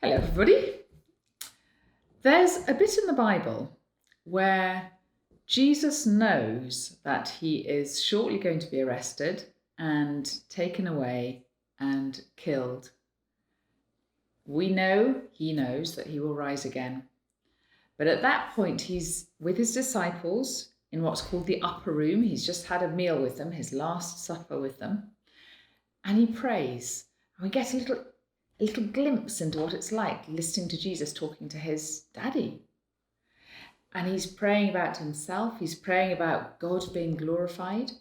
Hello everybody. There's a bit in the Bible where Jesus knows that he is shortly going to be arrested and taken away and killed. We know he knows that he will rise again. But at that point, he's with his disciples in what's called the upper room. He's just had a meal with them, his last supper with them. And he prays. And we get a little glimpse into what it's like listening to Jesus talking to his daddy. And he's praying about himself. He's praying about God being glorified.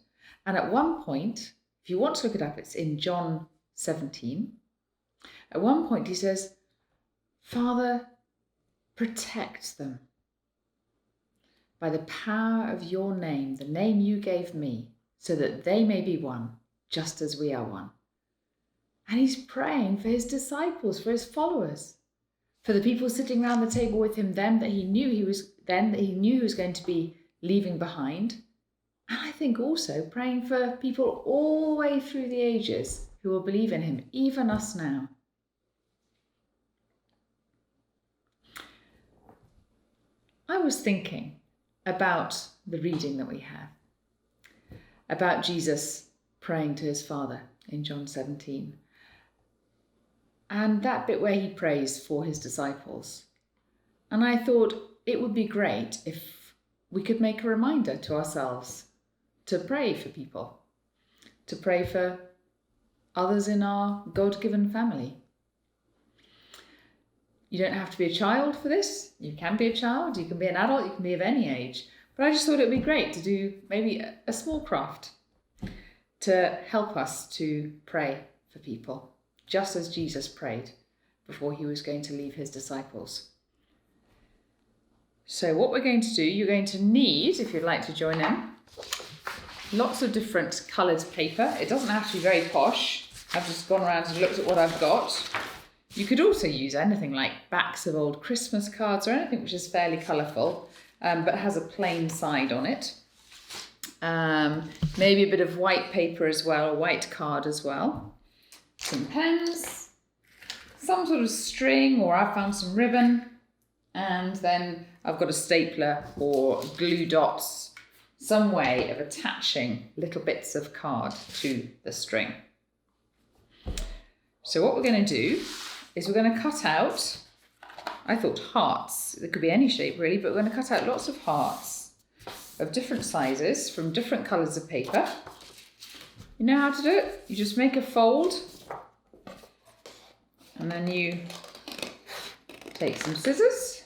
And at one point, if you want to look it up, it's in John 17. At one point, he says, Father, protect them by the power of your name, the name you gave me, so that they may be one, just as we are one. And he's praying for his disciples, for his followers, for the people sitting around the table with him then that he knew he was going to be leaving behind. And I think also praying for people all the way through the ages who will believe in him, even us now. I was thinking about the reading that we have, about Jesus praying to his Father in John 17. And that bit where he prays for his disciples. And I thought it would be great if we could make a reminder to ourselves to pray for people, to pray for others in our God-given family. You don't have to be a child for this. You can be a child, you can be an adult, you can be of any age. But I just thought it would be great to do maybe a small craft to help us to pray for people, just as Jesus prayed before he was going to leave his disciples. So what we're going to do, you're going to need, if you'd like to join in, lots of different coloured paper. It doesn't have to be very posh. I've just gone around and looked at what I've got. You could also use anything like backs of old Christmas cards or anything which is fairly colourful, but has a plain side on it. Maybe a bit of white paper as well, a white card as well. Some pens, some sort of string, or I found some ribbon, and then I've got a stapler or glue dots, some way of attaching little bits of card to the string. So what we're going to do is we're going to cut out, I thought hearts, it could be any shape really, but we're going to cut out lots of hearts of different sizes from different colours of paper. You know how to do it? You just make a fold and then you take some scissors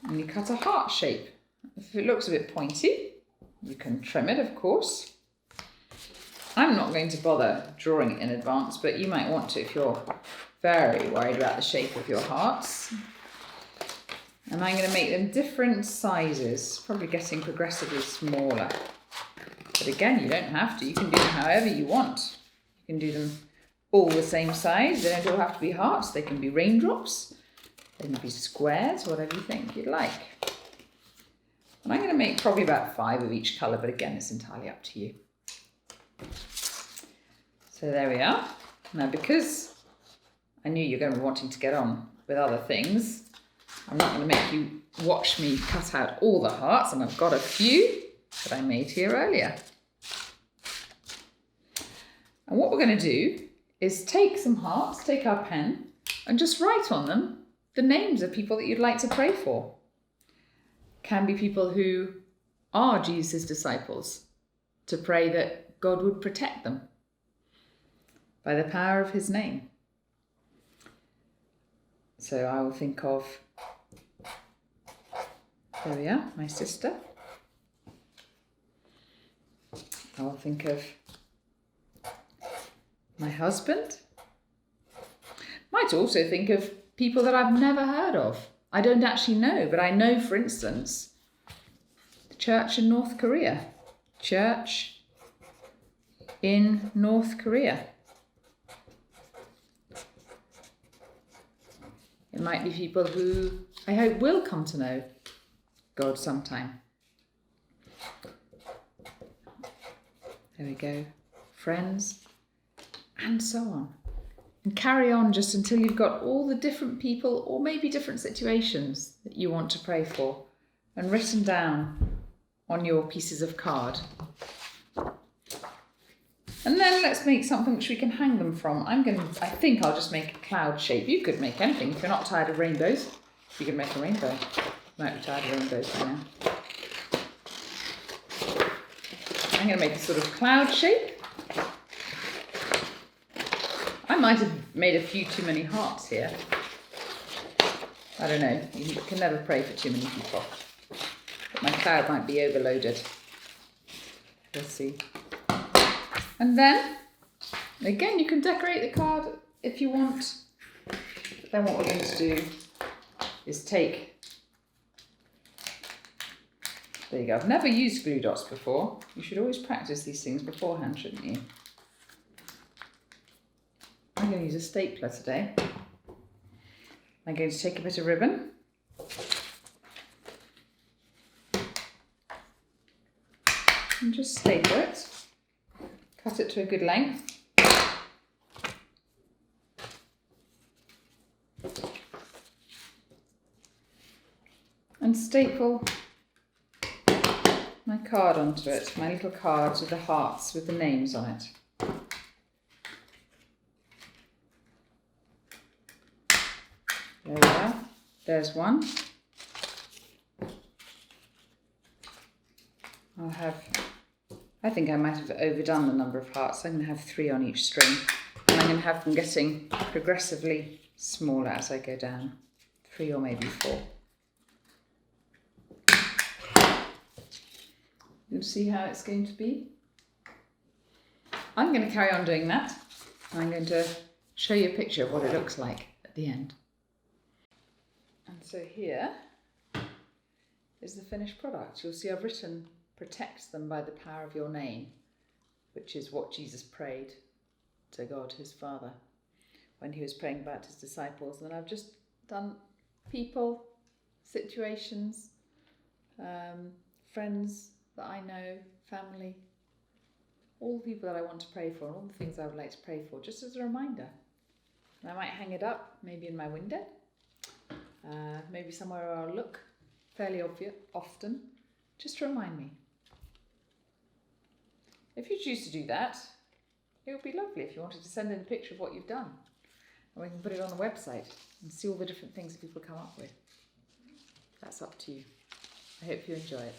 and you cut a heart shape. If it looks a bit pointy, you can trim it, of course. I'm not going to bother drawing it in advance, but you might want to if you're very worried about the shape of your hearts. And I'm going to make them different sizes, probably getting progressively smaller. But again, you don't have to. You can do them however you want. You can do them all the same size. They don't all have to be hearts. They can be raindrops. They can be squares, whatever you think you'd like. And I'm going to make probably about 5 of each colour, but again, it's entirely up to you. So there we are. Now, because I knew you're going to be wanting to get on with other things, I'm not going to make you watch me cut out all the hearts, and I've got a few that I made here earlier. And what we're going to do is take some hearts, take our pen, and just write on them the names of people that you'd like to pray for. Can be people who are Jesus' disciples, to pray that God would protect them by the power of his name. So I will think of, there we are, my sister. I will think of my husband. Might also think of people that I've never heard of. I don't actually know, but I know, for instance, the church in North Korea. Church in North Korea. It might be people who I hope will come to know God sometime. There we go. Friends, and so on. And carry on just until you've got all the different people or maybe different situations that you want to pray for and written down on your pieces of card. And then let's make something which we can hang them from. I think I'll just make a cloud shape. You could make anything. If you're not tired of rainbows, you can make a rainbow. You might be tired of rainbows by now. I'm going to make a sort of cloud shape. I might have made a few too many hearts here. I don't know. You can never pray for too many people. But my cloud might be overloaded. We'll see. And then, again, you can decorate the card if you want. But then what we're going to do is take... There you go. I've never used glue dots before. You should always practice these things beforehand, shouldn't you? I'm going to use a stapler today. I'm going to take a bit of ribbon. And just staple it. Cut it to a good length. And staple my card onto it, my little cards with the hearts with the names on it. There we are. There's one. I think I might have overdone the number of hearts. I'm going to have 3 on each string. And I'm going to have them getting progressively smaller as I go down. 3 or maybe 4. You'll see how it's going to be. I'm going to carry on doing that. I'm going to show you a picture of what it looks like at the end. And so here is the finished product. You'll see I've written, protect them by the power of your name, which is what Jesus prayed to God, his Father, when he was praying about his disciples. And I've just done people, situations, friends that I know, family, all the people that I want to pray for, and all the things I would like to pray for, just as a reminder. And I might hang it up, maybe in my window, maybe somewhere where I'll look fairly often, just to remind me. If you choose to do that, it would be lovely if you wanted to send in a picture of what you've done. And we can put it on the website and see all the different things that people come up with. That's up to you. I hope you enjoy it.